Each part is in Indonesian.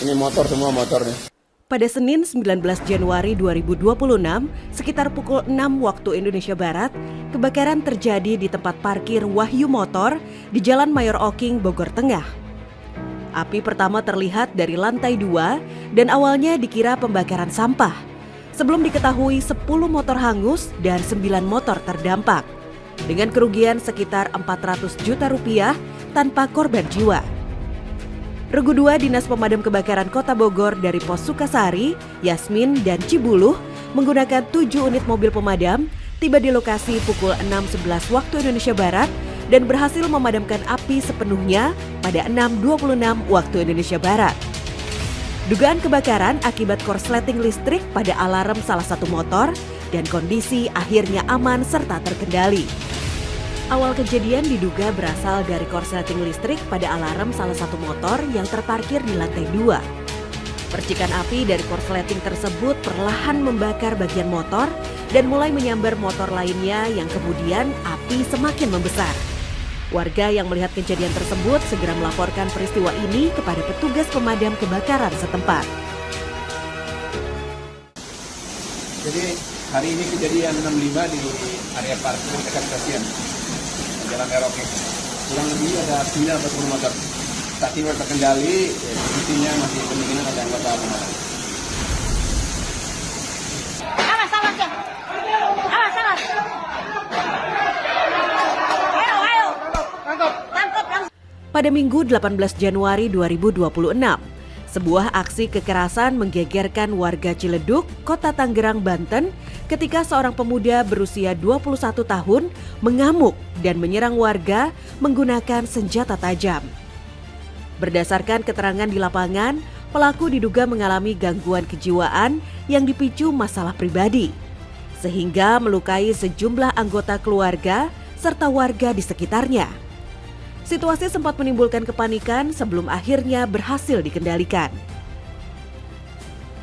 Ini motor semua motornya. Pada Senin 19 Januari 2026, sekitar pukul 6 waktu Indonesia Barat, kebakaran terjadi di tempat parkir Wahyu Motor di Jalan Mayor Oking, Bogor Tengah. Api pertama terlihat dari lantai 2 dan awalnya dikira pembakaran sampah. Sebelum diketahui 10 motor hangus dan 9 motor terdampak. Dengan kerugian sekitar 400 juta rupiah tanpa korban jiwa. Regu 2 Dinas Pemadam Kebakaran Kota Bogor dari Pos Sukasari, Yasmin, dan Cibuluh menggunakan 7 unit mobil pemadam tiba di lokasi pukul 6.11 waktu Indonesia Barat dan berhasil memadamkan api sepenuhnya pada 6.26 waktu Indonesia Barat. Dugaan kebakaran akibat korsleting listrik pada alarm salah satu motor dan kondisi akhirnya aman serta terkendali. Awal kejadian diduga berasal dari korsleting listrik pada alarm salah satu motor yang terparkir di lantai 2. Percikan api dari korsleting tersebut perlahan membakar bagian motor dan mulai menyambar motor lainnya yang kemudian api semakin membesar. Warga yang melihat kejadian tersebut segera melaporkan peristiwa ini kepada petugas pemadam kebakaran setempat. Jadi hari ini kejadian 65 di area parkir dekat stasiun Jalan Mayor Oking. Kurang lebih ada 9 atau 10 motor. Saat ini terkendali, intinya masih kemungkinan ada anggota pemadam. Awas, awas ya. Awas, awas. Ayo. Tangkap langsung. Pada Minggu 18 Januari 2026, sebuah aksi kekerasan menggegerkan warga Ciledug, Kota Tangerang, Banten ketika seorang pemuda berusia 21 tahun mengamuk dan menyerang warga menggunakan senjata tajam. Berdasarkan keterangan di lapangan, pelaku diduga mengalami gangguan kejiwaan yang dipicu masalah pribadi, sehingga melukai sejumlah anggota keluarga serta warga di sekitarnya. Situasi sempat menimbulkan kepanikan sebelum akhirnya berhasil dikendalikan.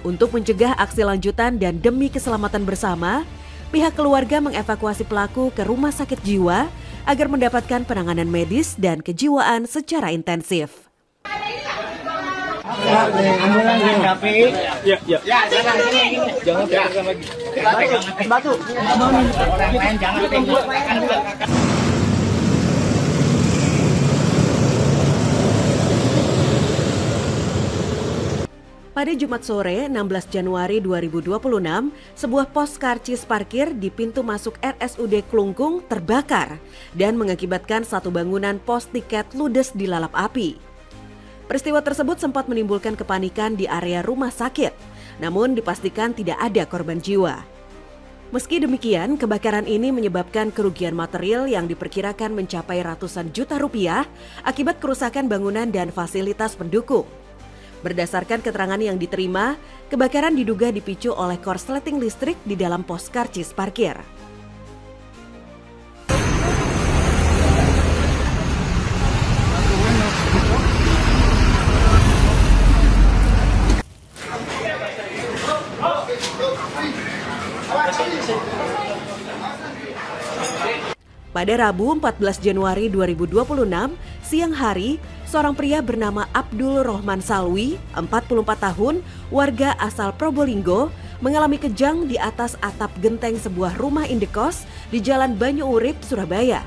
Untuk mencegah aksi lanjutan dan demi keselamatan bersama, pihak keluarga mengevakuasi pelaku ke rumah sakit jiwa agar mendapatkan penanganan medis dan kejiwaan secara intensif. Pada Jumat sore, 16 Januari 2026, sebuah pos karcis parkir di pintu masuk RSUD Klungkung terbakar dan mengakibatkan satu bangunan pos tiket ludes dilalap api. Peristiwa tersebut sempat menimbulkan kepanikan di area rumah sakit, namun dipastikan tidak ada korban jiwa. Meski demikian, kebakaran ini menyebabkan kerugian material yang diperkirakan mencapai ratusan juta rupiah akibat kerusakan bangunan dan fasilitas pendukung. Berdasarkan keterangan yang diterima, kebakaran diduga dipicu oleh korsleting listrik di dalam pos karcis parkir. Pada Rabu 14 Januari 2026, siang hari, seorang pria bernama Abdul Rohman Salwi, 44 tahun, warga asal Probolinggo, mengalami kejang di atas atap genteng sebuah rumah indekos di Jalan Banyu Urip, Surabaya.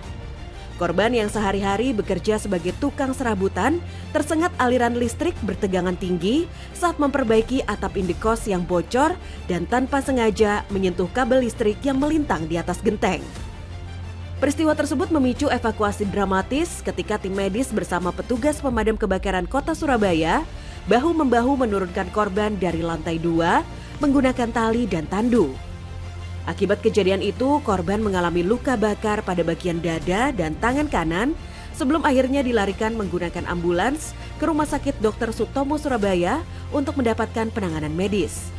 Korban yang sehari-hari bekerja sebagai tukang serabutan tersengat aliran listrik bertegangan tinggi saat memperbaiki atap indekos yang bocor dan tanpa sengaja menyentuh kabel listrik yang melintang di atas genteng. Peristiwa tersebut memicu evakuasi dramatis ketika tim medis bersama petugas pemadam kebakaran Kota Surabaya bahu-membahu menurunkan korban dari lantai 2 menggunakan tali dan tandu. Akibat kejadian itu, korban mengalami luka bakar pada bagian dada dan tangan kanan sebelum akhirnya dilarikan menggunakan ambulans ke Rumah Sakit Dr. Sutomo Surabaya untuk mendapatkan penanganan medis.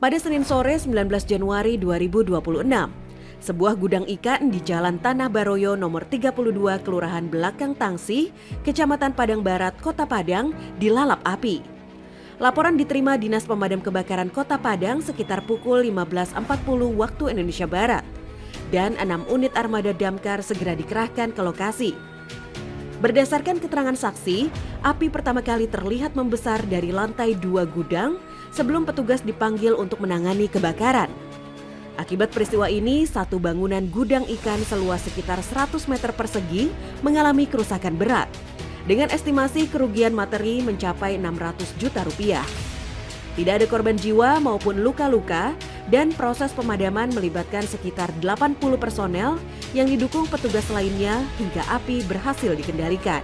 Pada Senin sore 19 Januari 2026, Sebuah gudang ikan di Jalan Tanah Baroyo nomor 32 Kelurahan Belakang Tangsi, Kecamatan Padang Barat, Kota Padang dilalap api. Laporan diterima Dinas Pemadam Kebakaran Kota Padang sekitar pukul 15.40 waktu Indonesia Barat. Dan 6 unit armada damkar segera dikerahkan ke lokasi. Berdasarkan keterangan saksi, api pertama kali terlihat membesar dari lantai 2 gudang sebelum petugas dipanggil untuk menangani kebakaran. Akibat peristiwa ini, satu bangunan gudang ikan seluas sekitar 100 meter persegi mengalami kerusakan berat, dengan estimasi kerugian materi mencapai 600 juta rupiah. Tidak ada korban jiwa maupun luka-luka, dan proses pemadaman melibatkan sekitar 80 personel yang didukung petugas lainnya hingga api berhasil dikendalikan.